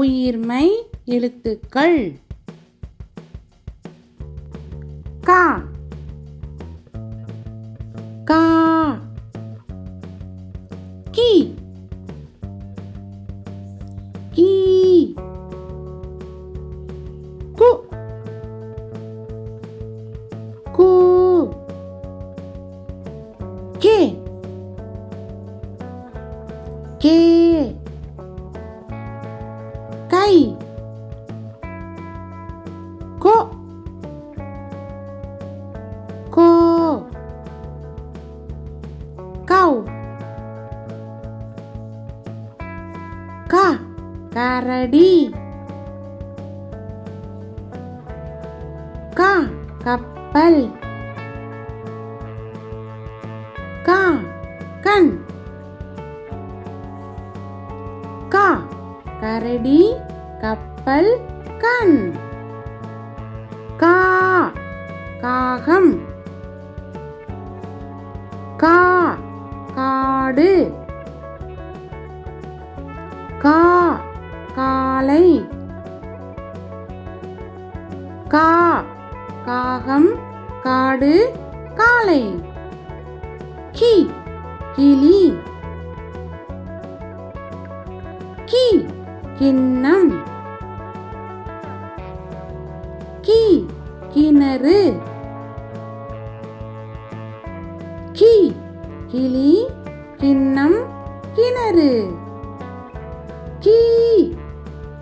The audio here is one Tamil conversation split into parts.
உயிர்மெய் எழுத்துக்கள் கா கா கி கீ கு கூ கே கே கை கோ கோ கௌ கா கரடி கா கப்பல் கா கண் கா கரடி கப்பல் கண் கா காகம் கா காடு கா காலை கா காகம் காடு காலை கி கிளி கி கிண்ணம் கி கிணறு கி கிளி கிண்ணம் கிணறு கீ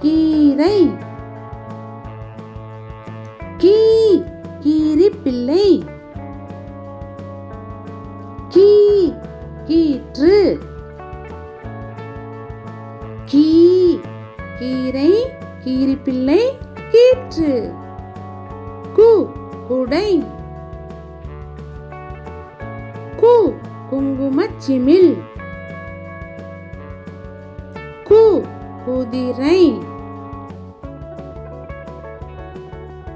கீரை கீ கீரிப்பிள்ளை கீ கீற்று கீ கீரை கீரிப்பிள்ளை கீற்று கு குடை கு குங்குமச்சிமிழ் கு குதிரை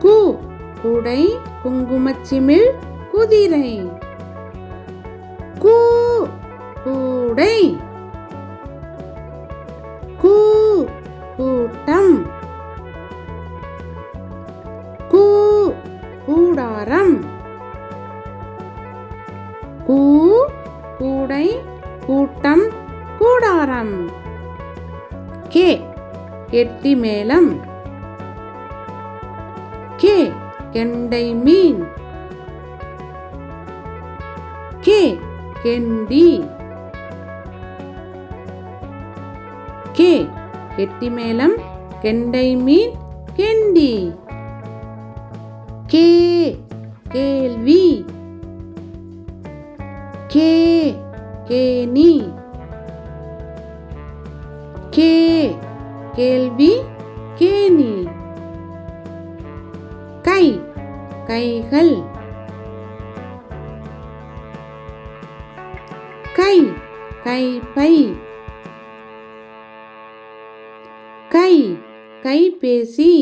கு குடை குங்குமச்சிமிழ் குதிரை கூ கூடை கூ கூட்டம் கூ கூடாரம் கூ கூடை கூட்டம் கூடாரம் கே கெட்டி மேளம் கே கெண்டை மீன் கே கெண்டி கே கெட்டி மேளம் கெண்டை மீன் கெண்டி கே கேள்வி கே கேணி கே கேள்வி கேணி கை கைகள் கை கைப்பை கை கைபேசி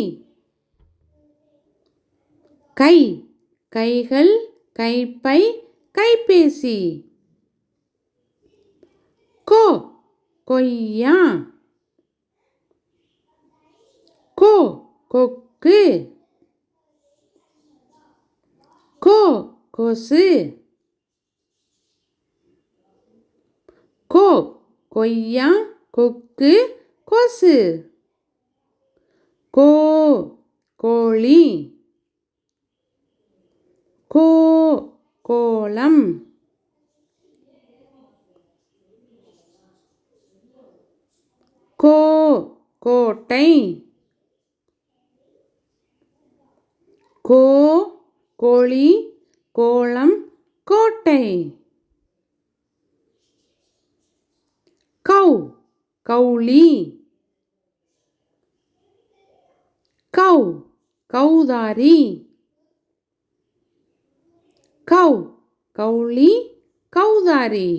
கை கைகள் கைப்பை கைபேசி கோ கொய்யா கோ கொக்கு கோ கொசு கோ கொய்யா கொக்கு கொசு கோ கோழி கோ கோலம் கோ கோட்டை கோ கோழி கோலம் கோட்டை கௌ கௌளி கௌ கௌதாரி கௌ கௌளி கௌதாரி